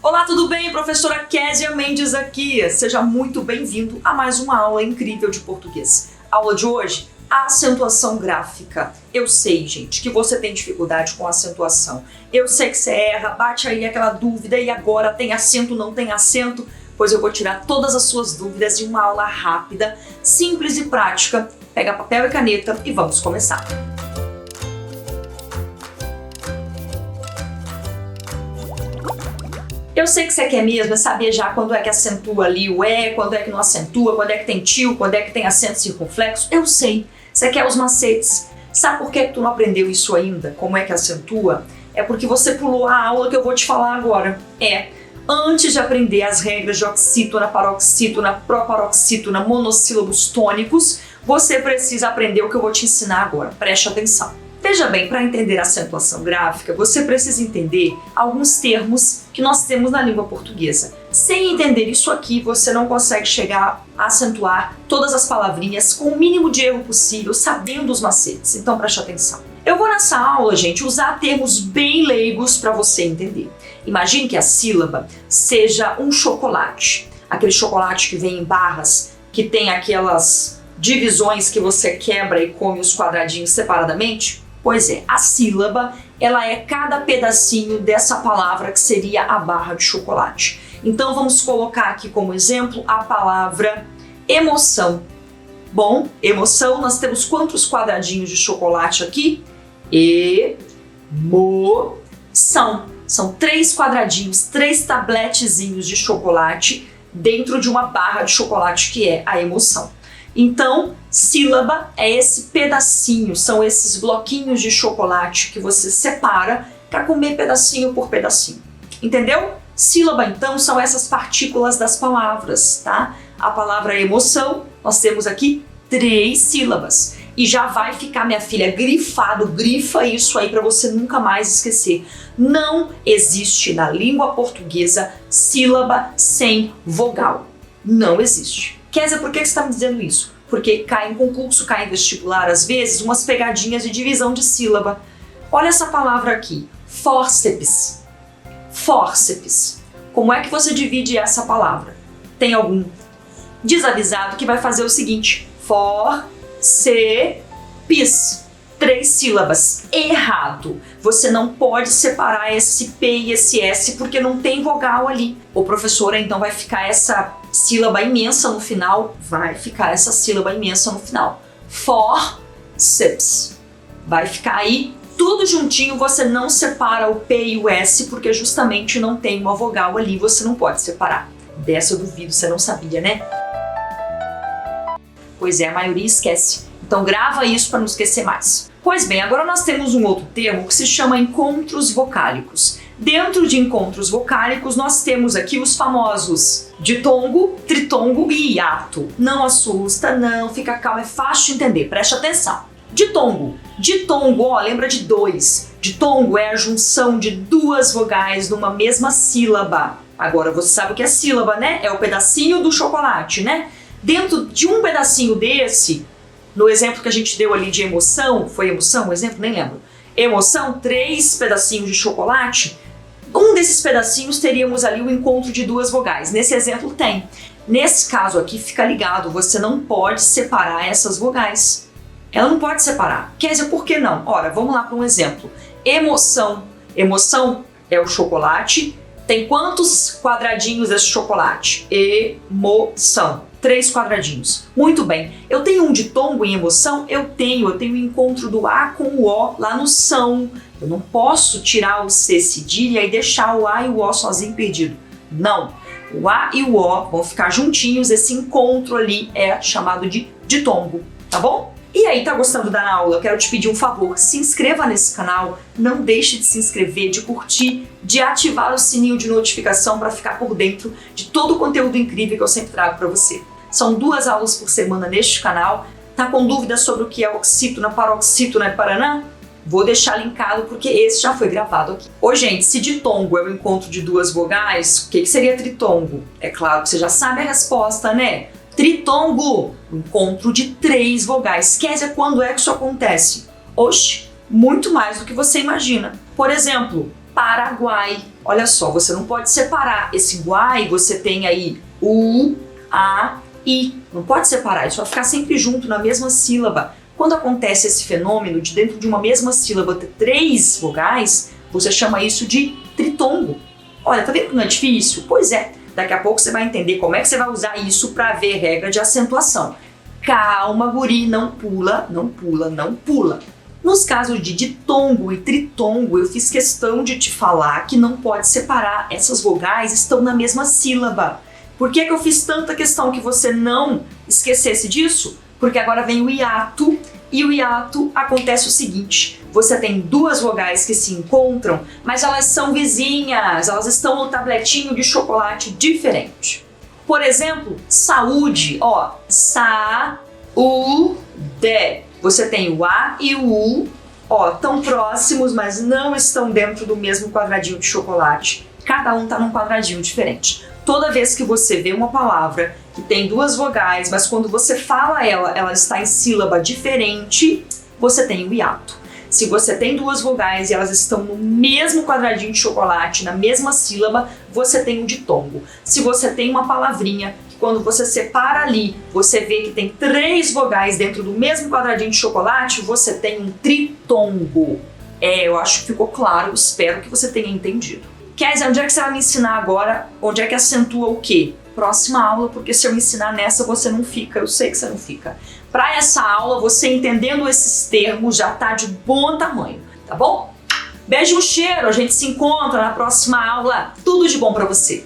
Olá, tudo bem? Professora Késia Mendes aqui. Seja muito bem-vindo a mais uma aula incrível de português. A aula de hoje, a acentuação gráfica. Eu sei, gente, que você tem dificuldade com acentuação. Eu sei que você erra, bate aí aquela dúvida, e agora tem acento, não tem acento? Pois eu vou tirar todas as suas dúvidas em uma aula rápida, simples e prática. Pega papel e caneta e vamos começar. Eu sei que você quer mesmo saber já quando é que acentua ali o E, quando é que não acentua, quando é que tem tio, quando é que tem acento circunflexo. Eu sei. Você quer os macetes. Sabe por que tu não aprendeu isso ainda? Como é que acentua? É porque você pulou a aula que eu vou te falar agora. Antes de aprender as regras de oxítona, paroxítona, proparoxítona, monossílabos tônicos, você precisa aprender o que eu vou te ensinar agora. Preste atenção. Veja bem, para entender a acentuação gráfica, você precisa entender alguns termos que nós temos na língua portuguesa. Sem entender isso aqui, você não consegue chegar a acentuar todas as palavrinhas com o mínimo de erro possível, sabendo os macetes. Então preste atenção. Eu vou nessa aula, gente, usar termos bem leigos para você entender. Imagine que a sílaba seja um chocolate. Aquele chocolate que vem em barras, que tem aquelas divisões que você quebra e come os quadradinhos separadamente. Pois é, a sílaba, ela é cada pedacinho dessa palavra que seria a barra de chocolate. Então vamos colocar aqui como exemplo a palavra emoção. Bom, emoção, nós temos quantos quadradinhos de chocolate aqui? Emoção. São 3 quadradinhos, 3 tabletezinhos de chocolate dentro de uma barra de chocolate que é a emoção. Então, sílaba é esse pedacinho, são esses bloquinhos de chocolate que você separa para comer pedacinho por pedacinho. Entendeu? Sílaba, então, são essas partículas das palavras, tá? A palavra emoção, nós temos aqui 3 sílabas. E já vai ficar, minha filha, grifado, grifa isso aí para você nunca mais esquecer. Não existe na língua portuguesa sílaba sem vogal. Não existe. Késia, por que você está me dizendo isso? Porque cai em concurso, cai em vestibular, às vezes, umas pegadinhas de divisão de sílaba. Olha essa palavra aqui, fórceps. Fórceps. Como é que você divide essa palavra? Tem algum desavisado que vai fazer o seguinte, forcepis. 3 sílabas. Errado. Você não pode separar esse P e esse S porque não tem vogal ali. O professor então vai ficar essa sílaba imensa no final. Vai ficar essa sílaba imensa no final. Forceps. Vai ficar aí tudo juntinho. Você não separa o P e o S porque justamente não tem uma vogal ali. Você não pode separar. Dessa eu duvido, você não sabia, né? Pois é, a maioria esquece. Então grava isso para não esquecer mais. Pois bem, agora nós temos um outro termo que se chama encontros vocálicos. Dentro de encontros vocálicos nós temos aqui os famosos ditongo, tritongo e hiato. Não assusta, não, fica calmo, é fácil de entender, preste atenção. Ditongo. Ditongo, ó, lembra de 2. Ditongo é a junção de 2 vogais numa mesma sílaba. Agora você sabe o que é sílaba, né? É o pedacinho do chocolate, né? Dentro de um pedacinho desse, no exemplo que a gente deu ali de emoção, foi emoção o exemplo? Nem lembro. Emoção, 3 pedacinhos de chocolate. Um desses pedacinhos teríamos ali o encontro de 2 vogais. Nesse exemplo tem. Nesse caso aqui, fica ligado, você não pode separar essas vogais. Ela não pode separar. Késia, por que não? Ora, vamos lá para um exemplo. Emoção. Emoção é o chocolate. Tem quantos quadradinhos esse chocolate? Emoção. 3 quadradinhos. Muito bem. Eu tenho um ditongo em emoção? Eu tenho o encontro do A com o O lá no são. Eu não posso tirar o C cedilha e deixar o A e o O sozinho perdido. Não. O A e o O vão ficar juntinhos, esse encontro ali é chamado de ditongo, tá bom? E aí, tá gostando da aula? Eu quero te pedir um favor, se inscreva nesse canal, não deixe de se inscrever, de curtir, de ativar o sininho de notificação para ficar por dentro de todo o conteúdo incrível que eu sempre trago para você. São 2 aulas por semana neste canal. Tá com dúvidas sobre o que é oxítona, paroxítona e paranã? Vou deixar linkado porque esse já foi gravado aqui. Ô gente, se ditongo é o encontro de 2 vogais, o que seria tritongo? É claro que você já sabe a resposta, né? Tritongo, o encontro de 3 vogais. Késia, quando é que isso acontece? Oxe, muito mais do que você imagina. Por exemplo, Paraguai. Olha só, você não pode separar esse guai, você tem aí U, A, I. Não pode separar, isso vai ficar sempre junto na mesma sílaba. Quando acontece esse fenômeno de dentro de uma mesma sílaba ter 3 vogais, você chama isso de tritongo. Olha, tá vendo que não é difícil? Pois é, daqui a pouco você vai entender como é que você vai usar isso para ver regra de acentuação. Calma, guri, não pula, não pula, não pula. Nos casos de ditongo e tritongo, eu fiz questão de te falar que não pode separar, essas vogais estão na mesma sílaba. Por que eu fiz tanta questão que você não esquecesse disso? Porque agora vem o hiato, e o hiato acontece o seguinte: você tem 2 vogais que se encontram, mas elas são vizinhas, elas estão no tabletinho de chocolate diferente. Por exemplo, saúde, ó, sa-u-de. Você tem o A e o U, ó, tão próximos, mas não estão dentro do mesmo quadradinho de chocolate. Cada um tá num quadradinho diferente. Toda vez que você vê uma palavra que tem 2 vogais, mas quando você fala ela está em sílaba diferente, você tem o hiato. Se você tem 2 vogais e elas estão no mesmo quadradinho de chocolate, na mesma sílaba, você tem o ditongo. Se você tem uma palavrinha que quando você separa ali, você vê que tem 3 vogais dentro do mesmo quadradinho de chocolate, você tem um tritongo. Eu acho que ficou claro, espero que você tenha entendido. Kézia, onde é que você vai me ensinar agora? Onde é que acentua o quê? Próxima aula, porque se eu me ensinar nessa, você não fica, eu sei que você não fica. Para essa aula, você entendendo esses termos já tá de bom tamanho, tá bom? Beijo no cheiro, a gente se encontra na próxima aula. Tudo de bom para você!